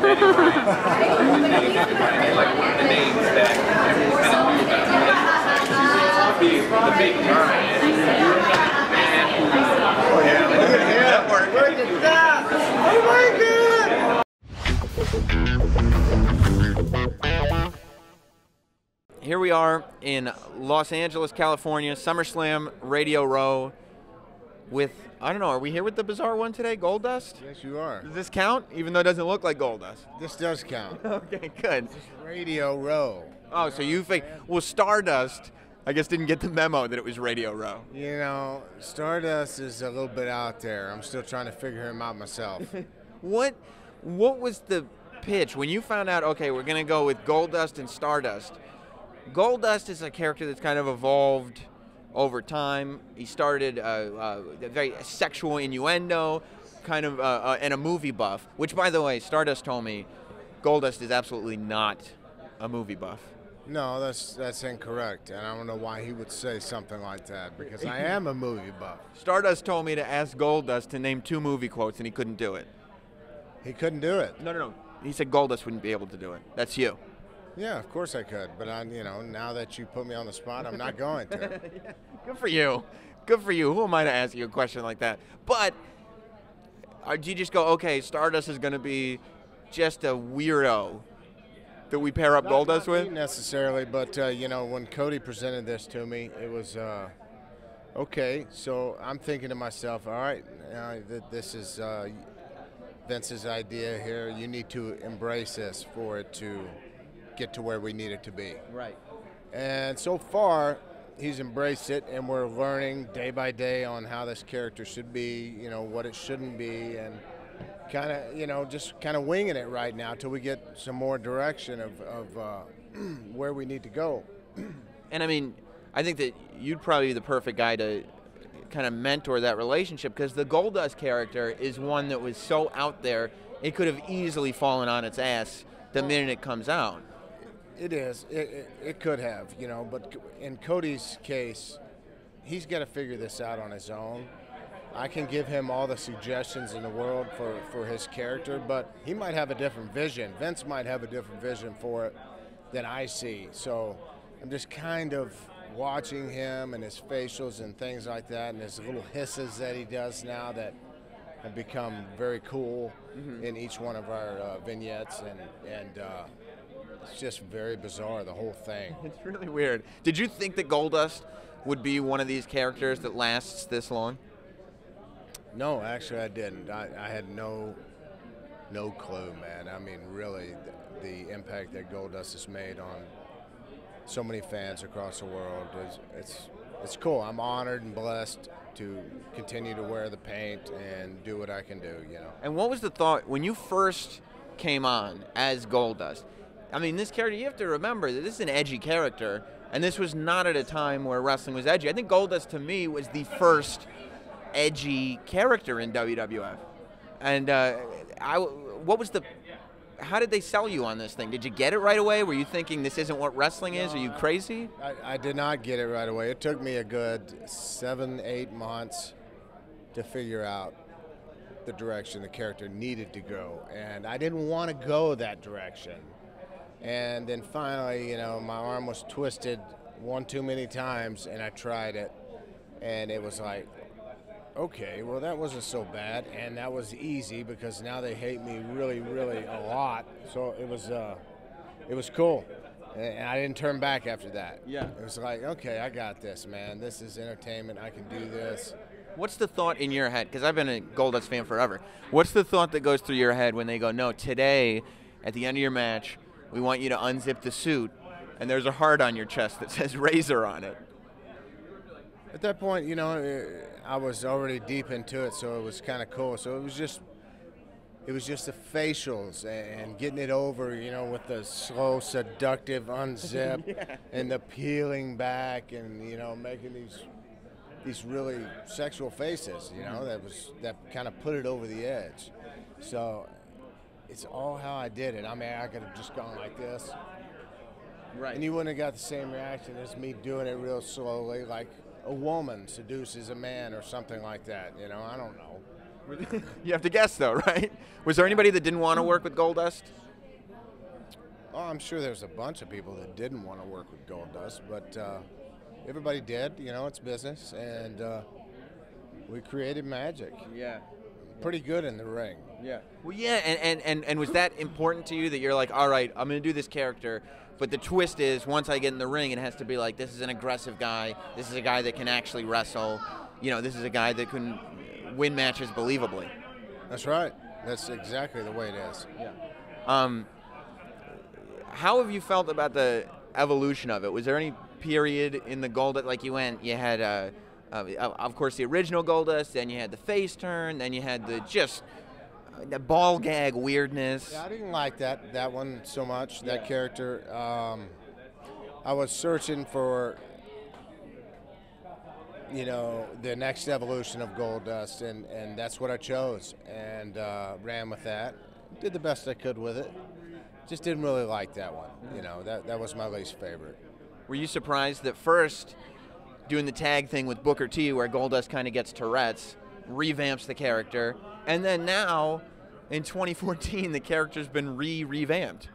the names that the big giant. Oh yeah, look at him. Look at that. Oh my god. Here we are in Los Angeles, California, SummerSlam Radio Row with, I don't know, are we here with the bizarre one today, Goldust? Yes, you are. Does this count, even though it doesn't look like Goldust? This does count. Okay, good. This is Radio Row. Oh, so you think, well, Stardust, I guess, didn't get the memo that it was Radio Row. You know, Stardust is a little bit out there. I'm still trying to figure him out myself. What was the pitch when you found out, okay, we're going to go with Goldust and Stardust? Goldust is a character that's kind of evolved over time. He started a very sexual innuendo, kind of, and a movie buff, which, by the way, Stardust told me Goldust is absolutely not a movie buff. No, that's incorrect, and I don't know why he would say something like that, because I am a movie buff. Stardust told me to ask Goldust to name 2 movie quotes, and he couldn't do it. He couldn't do it? No. He said Goldust wouldn't be able to do it. That's you. Yeah, of course I could, but now that you put me on the spot, I'm not going to. Yeah. Good for you. Good for you. Who am I to ask you a question like that? But do you just go, okay, Stardust is going to be just a weirdo that we pair up Goldust with? Not necessarily, but when Cody presented this to me, it was okay. So I'm thinking to myself, all right, this is Vince's idea here. You need to embrace this for it to get to where we need it to be. Right. And so far, he's embraced it, and we're learning day by day on how this character should be, what it shouldn't be, and kind of, just kind of winging it right now till we get some more direction of where we need to go. And I mean, I think that you'd probably be the perfect guy to kind of mentor that relationship, because the Goldust character is one that was so out there, it could have easily fallen on its ass the minute it comes out. It is. It could have, but in Cody's case, he's got to figure this out on his own. I can give him all the suggestions in the world for his character, but he might have a different vision. Vince might have a different vision for it than I see. So I'm just kind of watching him and his facials and things like that, and his little hisses that he does now that have become very cool in each one of our vignettes, and it's just very bizarre, the whole thing. It's really weird. Did you think that Goldust would be one of these characters that lasts this long? No, actually I didn't. I had no clue, man. I mean, really, the impact that Goldust has made on so many fans across the world, it's cool. I'm honored and blessed to continue to wear the paint and do what I can do, And what was the thought when you first came on as Goldust? I mean, this character, you have to remember that this is an edgy character, and this was not at a time where wrestling was edgy. I think Goldust, to me, was the first edgy character in WWF. And how did they sell you on this thing? Did you get it right away? Were you thinking this isn't what wrestling is? Are you crazy? I did not get it right away. It took me a good 7-8 months to figure out the direction the character needed to go, and I didn't want to go that direction. And then finally, my arm was twisted one too many times, and I tried it, and it was like, okay, well, that wasn't so bad, and that was easy because now they hate me really, really a lot. So it was cool, and I didn't turn back after that. Yeah. It was like, okay, I got this, man. This is entertainment. I can do this. What's the thought in your head? Because I've been a Goldust fan forever. What's the thought that goes through your head when they go, no, today, at the end of your match, we want you to unzip the suit, and there's a heart on your chest that says Razor on it? At that point, I was already deep into it, so it was kind of cool. So it was just the facials and getting it over, with the slow, seductive unzip Yeah. and the peeling back, and making these really sexual faces, that kind of put it over the edge. So it's all how I did it. I mean, I could have just gone like this. Right. And you wouldn't have got the same reaction as me doing it real slowly, like a woman seduces a man or something like that. I don't know. You have to guess, though, right? Was there anybody that didn't want to work with Goldust? Oh, I'm sure there's a bunch of people that didn't want to work with Goldust, but everybody did. You know, it's business, and we created magic. Yeah. Pretty good in the ring. Yeah. Well, yeah, and was that important to you that you're like, all right, I'm going to do this character, but the twist is once I get in the ring, it has to be like, this is an aggressive guy. This is a guy that can actually wrestle. You know, this is a guy that can win matches believably. That's right. That's exactly the way it is. Yeah. How have you felt about the evolution of it? Was there any period in the Goldust, like you had, of course, the original Goldust, then you had the face turn, then you had the ball gag weirdness. Yeah, I didn't like that one so much, that character. I was searching for, you know, the next evolution of Goldust, and that's what I chose, and ran with that. Did the best I could with it. Just didn't really like that one. You know, that was my least favorite. Were you surprised that first, doing the tag thing with Booker T, where Goldust kind of gets Tourette's, revamps the character, and then now, in 2014, the character's been revamped?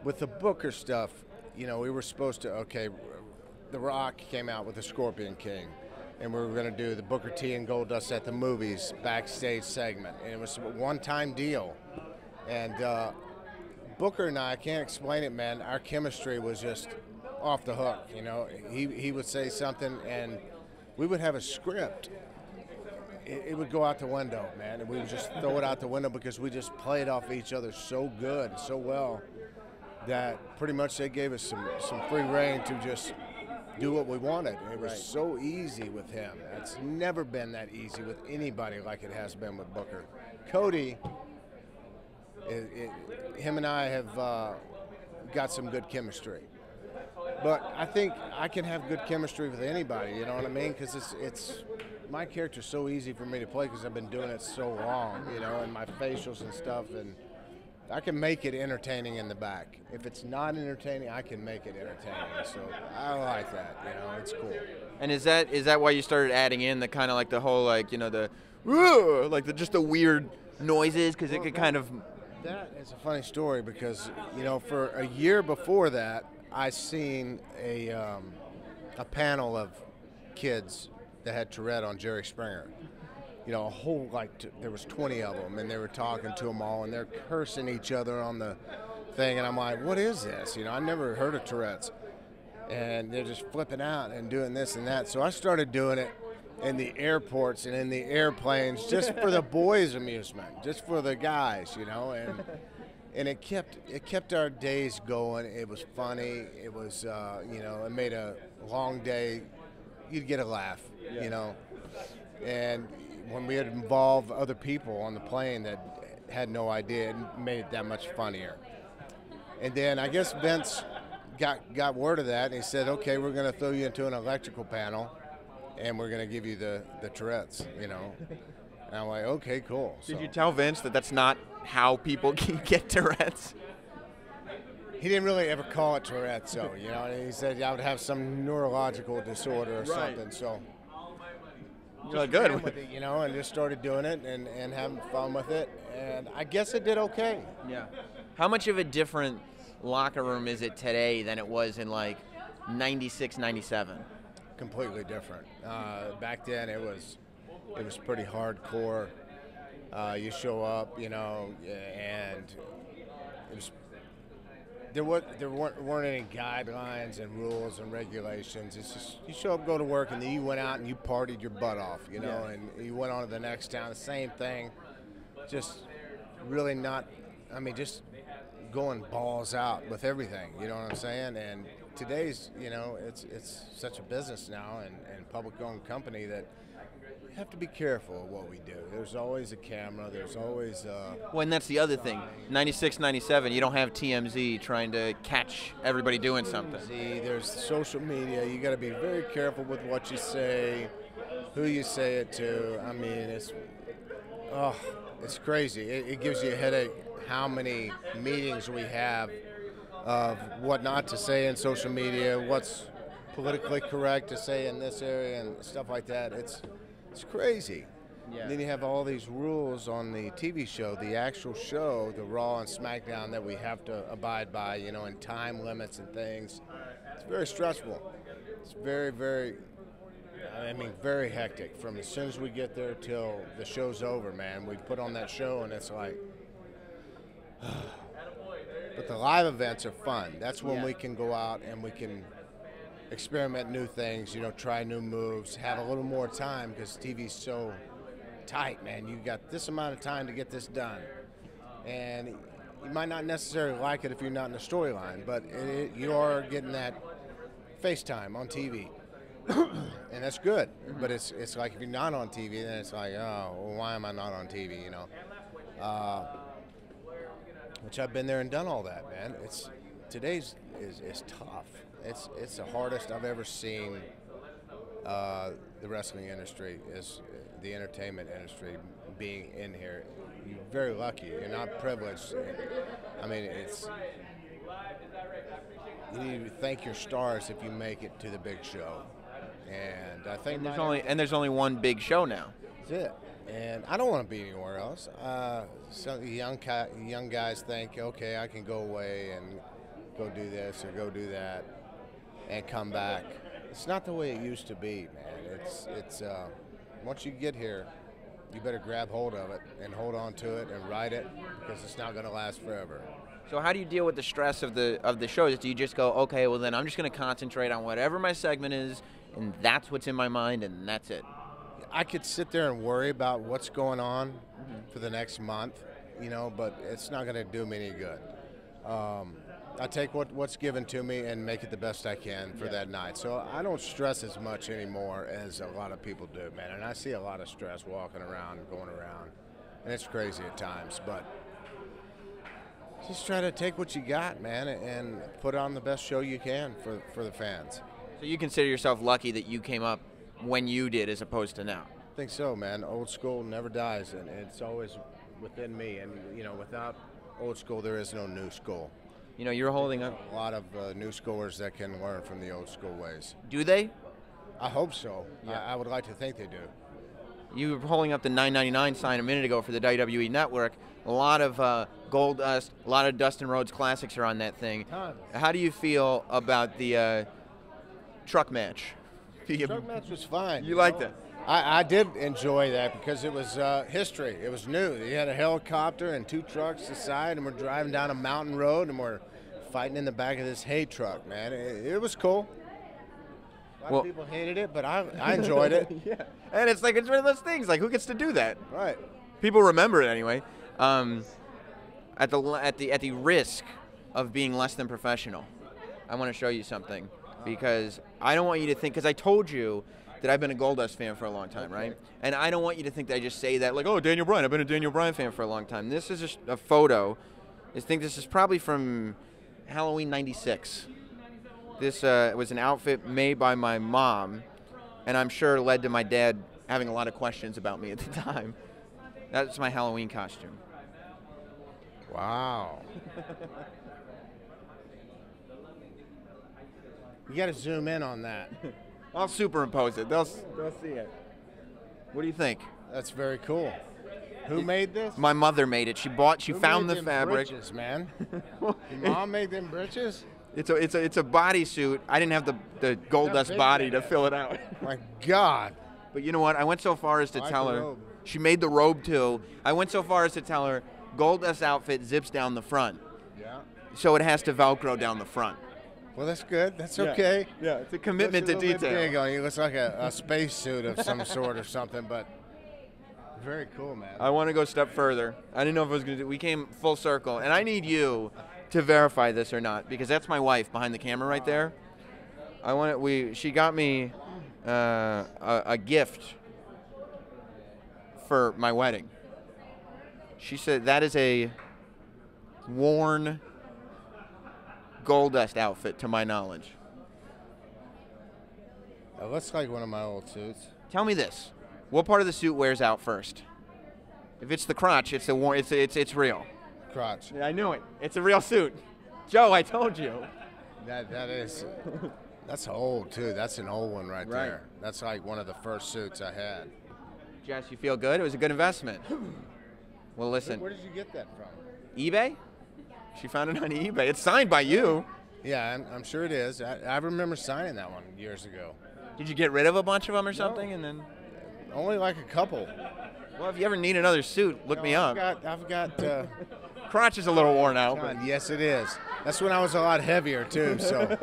With the Booker stuff, you know, we were supposed to, okay, The Rock came out with the Scorpion King, and we were going to do the Booker T and Goldust at the movies backstage segment, and it was a one-time deal. And Booker and I can't explain it, man. Our chemistry was just off the hook. You know, he would say something, and we would have a script. It would go out the window, man, and we would just throw it out the window because we just played off each other so good, so well, that pretty much they gave us some free reign to just do what we wanted. It was so easy with him. It's never been that easy with anybody like it has been with Booker. Cody. Him and I have got some good chemistry, but I think I can have good chemistry with anybody. You know what I mean? Because it's my character's so easy for me to play because I've been doing it so long. You know, and my facials and stuff, and I can make it entertaining in the back. If it's not entertaining, I can make it entertaining. So I like that. You know, it's cool. And is that why you started adding in the kind of like the whole like, you know, the just the weird noises, because it could kind of. That is a funny story because, you know, for a year before that, I seen a panel of kids that had Tourette on Jerry Springer. You know, a whole, there was 20 of them, and they were talking to them all, and they're cursing each other on the thing, and I'm like, what is this? You know, I never heard of Tourette's. And they're just flipping out and doing this and that. So I started doing it in the airports and in the airplanes, just for the boys' amusement, just for the guys, you know, and it kept our days going. It was funny. It was you know, it made a long day. You'd get a laugh, you know, and when we had involved other people on the plane that had no idea, it made it that much funnier. And then I guess Vince got word of that, and he said, okay, we're going to throw you into an electrical panel, and we're going to give you the Tourette's, you know. And I'm like, okay, cool. Did you tell Vince that that's not how people get Tourette's? He didn't really ever call it Tourette's, so, you know. He said I would have some neurological disorder or something, so. You're like, good. With it, you know, and just started doing it and having fun with it, and I guess it did okay. Yeah. How much of a different locker room is it today than it was in like 96, 97? Completely different. Back then it was pretty hardcore. You show up, you know, and it was there weren't any guidelines and rules and regulations. It's just you show up, go to work, and then you went out and you partied your butt off, you know, and you went on to the next town, the same thing. Just really not, I mean, just going balls out with everything, you know what I'm saying? And today's, you know, it's such a business now and public-owned company that you have to be careful of what we do. There's always a camera. There's always well, and that's the other thing. 96, 97, you don't have TMZ trying to catch everybody doing something. There's social media. You got to be very careful with what you say, who you say it to. I mean, it's crazy. It gives you a headache how many meetings we have of what not to say in social media, what's politically correct to say in this area and stuff like that. It's crazy. Yeah. Then you have all these rules on the TV show, the actual show, the Raw and SmackDown that we have to abide by, you know, and time limits and things. It's very stressful. It's very, very, I mean, very hectic. From as soon as we get there till the show's over, man, we put on that show and it's like, but the live events are fun. That's when we can go out and we can experiment new things, you know, try new moves, have a little more time because TV's so tight, man. You got this amount of time to get this done. And you might not necessarily like it if you're not in the storyline, but you are getting that FaceTime on TV. And that's good. But it's like if you're not on TV, then it's like, oh, well, why am I not on TV, you know? Which I've been there and done all that, man. Today's is tough. It's the hardest I've ever seen the wrestling industry, is the entertainment industry being in here. You're very lucky. You're not privileged. I mean, you need to thank your stars if you make it to the big show. And I think there's only one big show now. That's it. And I don't want to be anywhere else. Some young guys think, okay, I can go away and go do this or go do that and come back. It's not the way it used to be, man. It's once you get here, you better grab hold of it and hold on to it and ride it, because it's not going to last forever. So how do you deal with the stress of the shows? Do you just go, okay, well then I'm just going to concentrate on whatever my segment is, and that's what's in my mind, and that's it? I could sit there and worry about what's going on for the next month, you know, but it's not going to do me any good. I take what's given to me and make it the best I can for that night. So I don't stress as much anymore as a lot of people do, man. And I see a lot of stress walking around and going around, and it's crazy at times. But just try to take what you got, man, and put on the best show you can for the fans. So you consider yourself lucky that you came up when you did as opposed to now? I think so, man. Old school never dies, and it's always within me. And, you know, without old school, there is no new school. You know, you're holding up a lot of new schoolers that can learn from the old school ways. Do they? I hope so. Yeah. I would like to think they do. You were holding up the $9.99 sign a minute ago for the WWE Network. A lot of Goldust, a lot of Dustin Rhodes classics are on that thing. Tons. How do you feel about the truck match? The truck match was fine. You liked it? I did enjoy that because it was history. It was new. You had a helicopter and two trucks aside, and we're driving down a mountain road, and we're fighting in the back of this hay truck, man. It was cool. A lot of people hated it, but I enjoyed it. Yeah, and it's one of those things. Like, who gets to do that? Right. People remember it anyway. At the risk of being less than professional, I want to show you something, because I don't want you to think, because I told you that I've been a Goldust fan for a long time, right? And I don't want you to think that I just say that, like, oh, Daniel Bryan, I've been a Daniel Bryan fan for a long time. This is just a photo. I think this is probably from Halloween '96. This was an outfit made by my mom, and I'm sure led to my dad having a lot of questions about me at the time. That's my Halloween costume. Wow. You got to zoom in on that. I'll superimpose it. They'll see it. What do you think? That's very cool. Who made this? My mother made it. She found the fabric. Britches, man. Your mom made them britches? It's a bodysuit. I didn't have the Goldust body to fill it out. My God. But you know what? I went so far as to tell her. Robe. She made the robe too. I went so far as to tell her Goldust Outfit zips down the front. Yeah. So it has to Velcro down the front. Well, that's good. That's okay. Yeah, it's a commitment to detail. Big on you. It looks like a space suit of some sort or something, but very cool, man. I want to go a step further. I didn't know if I was going to do. We came full circle, and I need you to verify this or not, because that's my wife behind the camera right there. She got me a gift for my wedding. She said that is a worn Goldust outfit, to my knowledge. It looks like one of my old suits. Tell me this: what part of the suit wears out first? If it's the crotch, it's real. Crotch. Yeah, I knew it. It's a real suit. Joe, I told you. That is. That's old too. That's an old one right there. That's like one of the first suits I had. Jess, you feel good? It was a good investment. Well, listen. Where did you get that from? eBay? She found it on eBay. It's signed by you. Yeah, I'm sure it is. I remember signing that one years ago. Did you get rid of a bunch of them or something? No. And then? Only like a couple. Well, if you ever need another suit, look me up. I've got. Crotch is a little worn out. God, yes, it is. That's when I was a lot heavier too. So.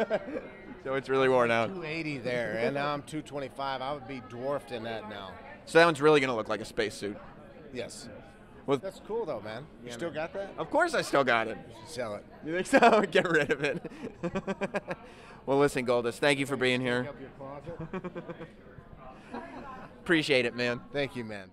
So it's really worn out. 280 there, and now I'm 225. I would be dwarfed in that now. So that one's really going to look like a spacesuit. Yes. Well, that's cool though, man. You still got that? Of course I still got it. You should sell it. You think so? Get rid of it. Well, listen, Goldust, thank you for being here. Up your closet. Appreciate it, man. Thank you, man.